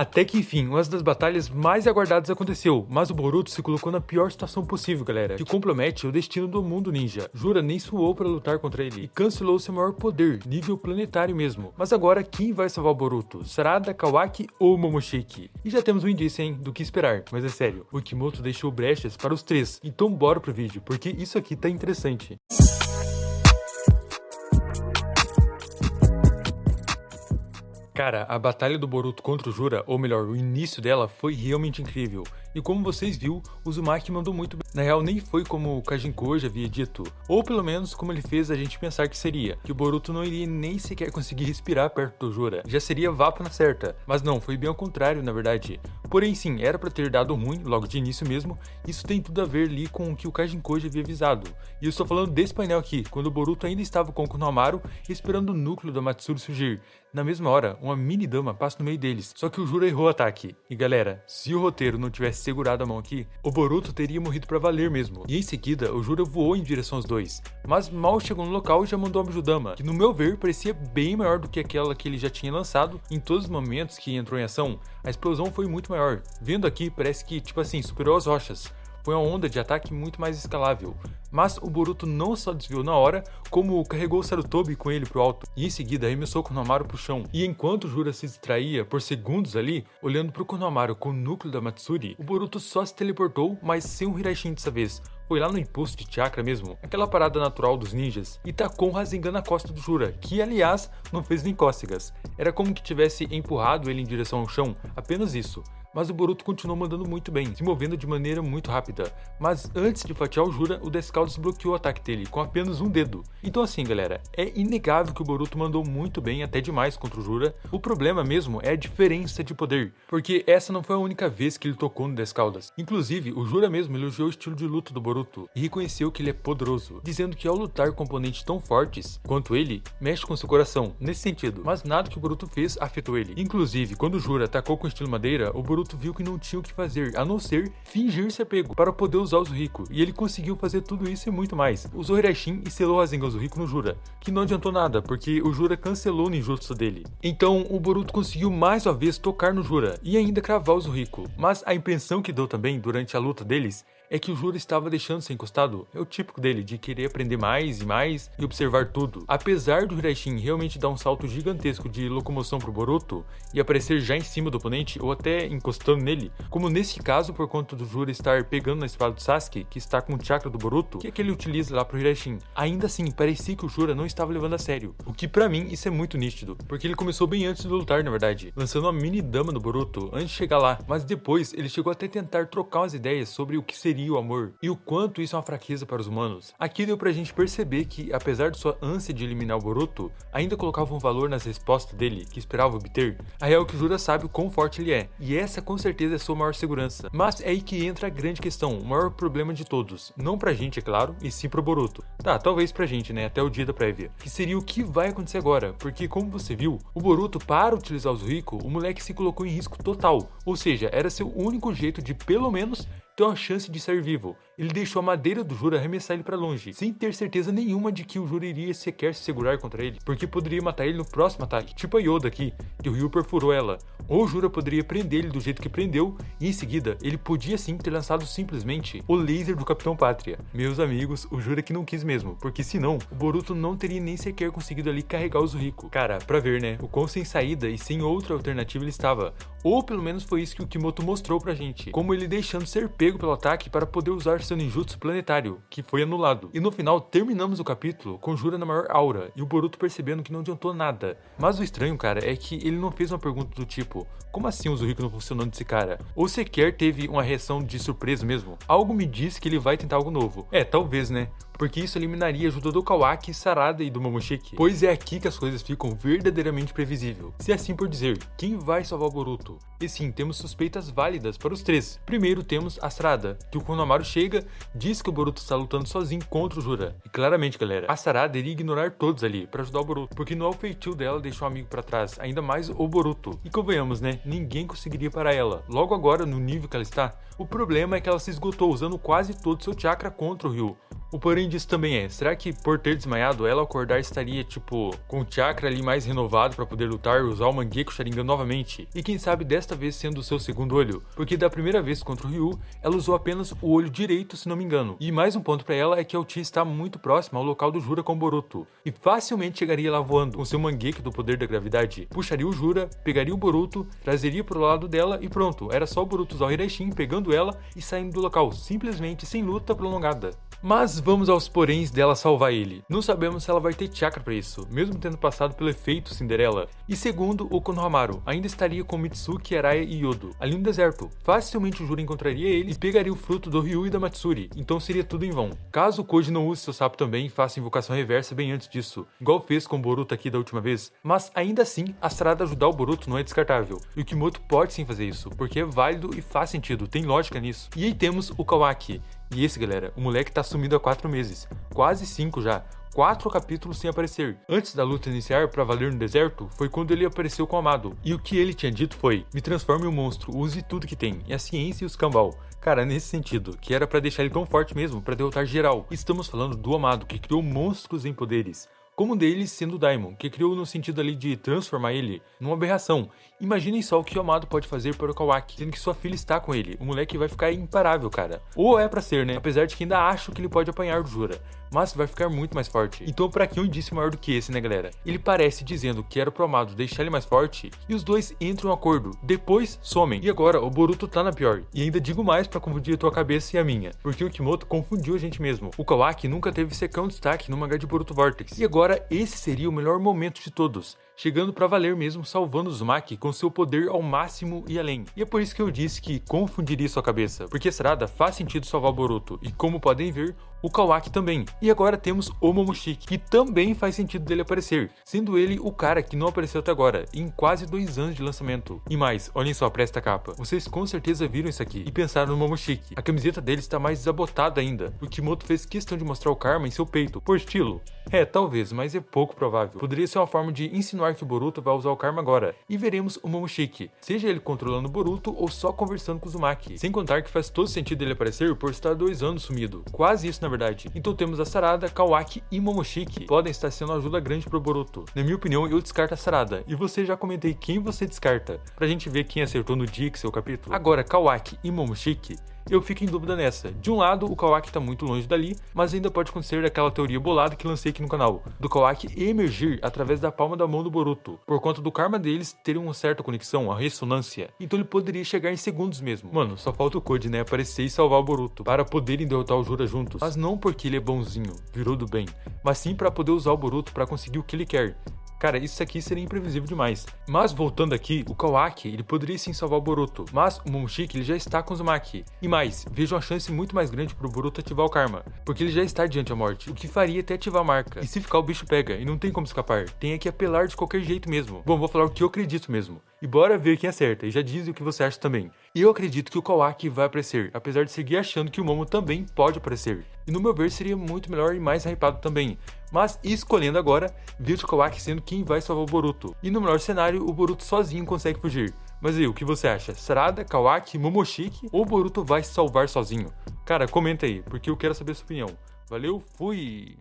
Até que enfim, uma das batalhas mais aguardadas aconteceu, mas o Boruto se colocou na pior situação possível, galera, que compromete o destino do mundo ninja. Jura nem suou para lutar contra ele e cancelou seu maior poder, nível planetário mesmo. Mas agora quem vai salvar o Boruto? Sarada, Kawaki ou Momoshiki? E já temos um indício, hein, do que esperar, mas é sério, o Kimoto deixou brechas para os três, então bora pro vídeo, porque isso aqui tá interessante. Cara, a batalha do Boruto contra o Jura, ou melhor, o início dela foi realmente incrível. E como vocês viram, o Uzumaki mandou muito bem. Na real, nem foi como o Kajin Koji havia dito, ou pelo menos como ele fez a gente pensar que seria, que o Boruto não iria nem sequer conseguir respirar perto do Jura, já seria vapo na certa. Mas não, foi bem ao contrário, na verdade. Porém sim, era pra ter dado ruim, logo de início mesmo, isso tem tudo a ver ali com o que o Kajin Koji havia avisado. E eu estou falando desse painel aqui, quando o Boruto ainda estava com o Konohamaru, esperando o núcleo da Matsuri surgir. Na mesma hora, uma mini-dama passa no meio deles, só que o Jura errou o ataque. E galera, se o roteiro não tivesse segurado a mão aqui, o Boruto teria morrido pra valer mesmo. E em seguida, o Jura voou em direção aos dois, mas mal chegou no local e já mandou a Bijudama, que no meu ver parecia bem maior do que aquela que ele já tinha lançado. Em todos os momentos que entrou em ação, a explosão foi muito maior. Vendo aqui, parece que, tipo assim, superou as rochas. Foi uma onda de ataque muito mais escalável. Mas o Boruto não só desviou na hora, como carregou o Sarutobi com ele pro alto, e em seguida arremessou o Konohamaru pro chão. E enquanto o Jura se distraía por segundos ali, olhando pro Konohamaru com o núcleo da Matsuri, o Boruto só se teleportou, mas sem um Hiraishin dessa vez. Foi lá no impulso de chakra mesmo, aquela parada natural dos ninjas, e tacou um Rasengan na costa do Jura, que aliás não fez nem cócegas. Era como que tivesse empurrado ele em direção ao chão, apenas isso. Mas o Boruto continuou mandando muito bem, se movendo de maneira muito rápida. Mas antes de fatiar o Jura, o Descaldo desbloqueou o ataque dele com apenas um dedo. Então assim galera, é inegável que o Boruto mandou muito bem, até demais contra o Jura. O problema mesmo é a diferença de poder, porque essa não foi a única vez que ele tocou no Descaldas. Inclusive, o Jura mesmo elogiou o estilo de luta do Boruto e reconheceu que ele é poderoso, dizendo que ao lutar com oponentes tão fortes quanto ele, mexe com seu coração, nesse sentido. Mas nada que o Boruto fez afetou ele. Inclusive, quando o Jura atacou com estilo madeira, o Boruto viu que não tinha o que fazer, a não ser fingir ser pego, para poder usar o Zuhiko, e ele conseguiu fazer tudo isso e muito mais. Usou Hiraishin e selou a Rasengan Zuhiko no Jura, que não adiantou nada, porque o Jura cancelou o ninjutsu dele. Então o Boruto conseguiu mais uma vez tocar no Jura, e ainda cravar o Zuhiko, mas a impressão que deu também durante a luta deles é que o Jura estava deixando ser encostado. É o típico dele, de querer aprender mais e observar tudo. Apesar do Hiraishin realmente dar um salto gigantesco de locomoção pro Boruto e aparecer já em cima do oponente ou até encostando nele, como nesse caso por conta do Jura estar pegando na espada do Sasuke, que está com o chakra do Boruto, que é que ele utiliza lá pro Hiraishin. Ainda assim, parecia que o Jura não estava levando a sério, o que pra mim isso é muito nítido, porque ele começou bem antes de lutar na verdade, lançando uma mini dama no Boruto antes de chegar lá, mas depois ele chegou até tentar trocar umas ideias sobre o que seria o amor, e o quanto isso é uma fraqueza para os humanos. Aqui deu pra gente perceber que, apesar de sua ânsia de eliminar o Boruto, ainda colocava um valor nas respostas dele, que esperava obter. A real é que o Jura sabe o quão forte ele é, e essa com certeza é sua maior segurança. Mas é aí que entra a grande questão, o maior problema de todos. Não pra gente, é claro, e sim pro Boruto. Tá, talvez pra gente, né, até o dia da prévia. Que seria o que vai acontecer agora, porque como você viu, o Boruto, para utilizar o Zuhiko, o moleque se colocou em risco total. Ou seja, era seu único jeito de, pelo menos, ter uma chance de ser vivo. Ele deixou a madeira do Jura arremessar ele pra longe, sem ter certeza nenhuma de que o Jura iria sequer se segurar contra ele, porque poderia matar ele no próximo ataque, tipo a Yoda aqui, que o Ryu perfurou ela. Ou o Jura poderia prender ele do jeito que prendeu, e em seguida, ele podia sim ter lançado simplesmente o laser do Capitão Pátria. Meus amigos, o Jura que não quis mesmo, porque senão, o Boruto não teria nem sequer conseguido ali carregar o Zuhiko. Cara, pra ver né, o quão sem saída e sem outra alternativa ele estava. Ou pelo menos foi isso que o Kimoto mostrou pra gente, como ele deixando ser pego pelo ataque para poder usar seu ninjutsu planetário, que foi anulado. E no final terminamos o capítulo com Jura na maior aura, e o Boruto percebendo que não adiantou nada. Mas o estranho, cara, é que ele não fez uma pergunta do tipo, como assim o Zuhiko não funcionou desse cara? Ou sequer teve uma reação de surpresa mesmo. Algo me diz que ele vai tentar algo novo. É, talvez, né? Porque isso eliminaria a ajuda do Kawaki, Sarada e do Momoshiki. Pois é aqui que as coisas ficam verdadeiramente previsíveis. Se assim por dizer, quem vai salvar o Boruto? E sim, temos suspeitas válidas para os três. Primeiro temos a Sarada, que o Konohamaru chega, diz que o Boruto está lutando sozinho contra o Jura. E claramente, galera, a Sarada iria ignorar todos ali pra ajudar o Boruto, porque não é o feitio dela deixar um amigo pra trás, ainda mais o Boruto. E convenhamos, né, ninguém conseguiria parar ela. Logo agora, no nível que ela está, o problema é que ela se esgotou usando quase todo seu chakra contra o Ryu. O porém disso também é, será que por ter desmaiado, ela ao acordar estaria, tipo, com o chakra ali mais renovado pra poder lutar e usar o Mangekyou Sharingan novamente? E quem sabe desta vez sendo o seu segundo olho? Porque da primeira vez contra o Ryu, ela usou apenas o olho direito, se não me engano. E mais um ponto pra ela é que a Uchiha está muito próxima ao local do Jura com o Boruto, e facilmente chegaria lá voando com seu Mangekyou do poder da gravidade. Puxaria o Jura, pegaria o Boruto, trazeria pro lado dela e pronto, era só o Boruto usar o Hiraishin pegando ela e saindo do local, simplesmente sem luta prolongada. Mas vamos aos poréns dela salvar ele. Não sabemos se ela vai ter chakra pra isso, mesmo tendo passado pelo efeito Cinderela. E segundo, o Konohamaru ainda estaria com Mitsuki, Araya e Yodo ali no deserto. Facilmente o Jura encontraria eles e pegaria o fruto do Ryu e da Matsuri, então seria tudo em vão. Caso o Koji não use seu sapo também e faça invocação reversa bem antes disso, igual fez com o Boruto aqui da última vez. Mas ainda assim, a Sarada ajudar o Boruto não é descartável. E o Kimoto pode sim fazer isso, porque é válido e faz sentido, tem lógica nisso. E aí temos o Kawaki. E esse, galera, o moleque tá sumido há 4 meses, quase 5 já, 4 capítulos sem aparecer. Antes da luta iniciar pra valer no deserto, foi quando ele apareceu com o Amado. E o que ele tinha dito foi, me transforme em um monstro, use tudo que tem, e a ciência e os cambal. Cara, nesse sentido, que era pra deixar ele tão forte mesmo, pra derrotar geral. Estamos falando do Amado, que criou monstros em poderes. Como um deles sendo o Daimon, que criou no sentido ali de transformar ele numa aberração. Imaginem só o que o Amado pode fazer para o Kawaki, sendo que sua filha está com ele. O moleque vai ficar imparável, cara. Ou é pra ser, né? Apesar de que ainda acho que ele pode apanhar do Jura. Mas vai ficar muito mais forte. Então pra que um indício maior do que esse, né, galera? Ele parece dizendo que era pro Amado deixar ele mais forte, e os dois entram em um acordo. Depois, somem. E agora, o Boruto tá na pior. E ainda digo mais pra confundir a tua cabeça e a minha. Porque o Kimoto confundiu a gente mesmo. O Kawaki nunca teve secão destaque no mangá de Boruto Vortex. E agora, esse seria o melhor momento de todos. Chegando pra valer mesmo, salvando Uzumaki com seu poder ao máximo e além. E é por isso que eu disse que confundiria sua cabeça, porque Sarada faz sentido salvar o Boruto, e como podem ver, o Kawaki também. E agora temos o Momoshiki, que também faz sentido dele aparecer, sendo ele o cara que não apareceu até agora, em quase 2 anos de lançamento. E mais, olhem só pra esta capa, vocês com certeza viram isso aqui, e pensaram no Momoshiki. A camiseta dele está mais desabotada ainda, o Kimoto fez questão de mostrar o karma em seu peito, por estilo. É, talvez, mas é pouco provável. Poderia ser uma forma de insinuar que o Boruto vai usar o karma agora. E veremos o Momoshiki, seja ele controlando o Boruto ou só conversando com o Uzumaki. Sem contar que faz todo sentido ele aparecer por estar 2 anos sumido. Quase isso na verdade. Então temos a Sarada, Kawaki e Momoshiki, que podem estar sendo uma ajuda grande pro Boruto. Na minha opinião, eu descarto a Sarada. E você já comentei quem você descarta, pra gente ver quem acertou no Dixel capítulo. Agora, Kawaki e Momoshiki, eu fico em dúvida nessa. De um lado, o Kawaki tá muito longe dali, mas ainda pode acontecer aquela teoria bolada que lancei aqui no canal, do Kawaki emergir através da palma da mão do Boruto, por conta do karma deles terem uma certa conexão, a ressonância. Então ele poderia chegar em segundos mesmo. Mano, só falta o Koji, né, aparecer e salvar o Boruto, para poderem derrotar o Jura juntos. Mas não porque ele é bonzinho, virou do bem, mas sim para poder usar o Boruto para conseguir o que ele quer. Cara, isso aqui seria imprevisível demais. Mas voltando aqui, o Kawaki, ele poderia sim salvar o Boruto, mas o Momoshiki, ele já está com o Uzumaki. E mais, vejo uma chance muito mais grande pro Boruto ativar o karma, porque ele já está diante da morte, o que faria até ativar a marca. E se ficar, o bicho pega, e não tem como escapar, tem que apelar de qualquer jeito mesmo. Bom, vou falar o que eu acredito mesmo. E bora ver quem acerta, e já diz o que você acha também. Eu acredito que o Kawaki vai aparecer, apesar de seguir achando que o Momo também pode aparecer. E no meu ver seria muito melhor e mais hypado também. Mas escolhendo agora, vejo o Kawaki sendo quem vai salvar o Boruto. E no melhor cenário, o Boruto sozinho consegue fugir. Mas aí, o que você acha? Sarada, Kawaki, Momoshiki ou o Boruto vai se salvar sozinho? Cara, comenta aí, porque eu quero saber a sua opinião. Valeu, fui!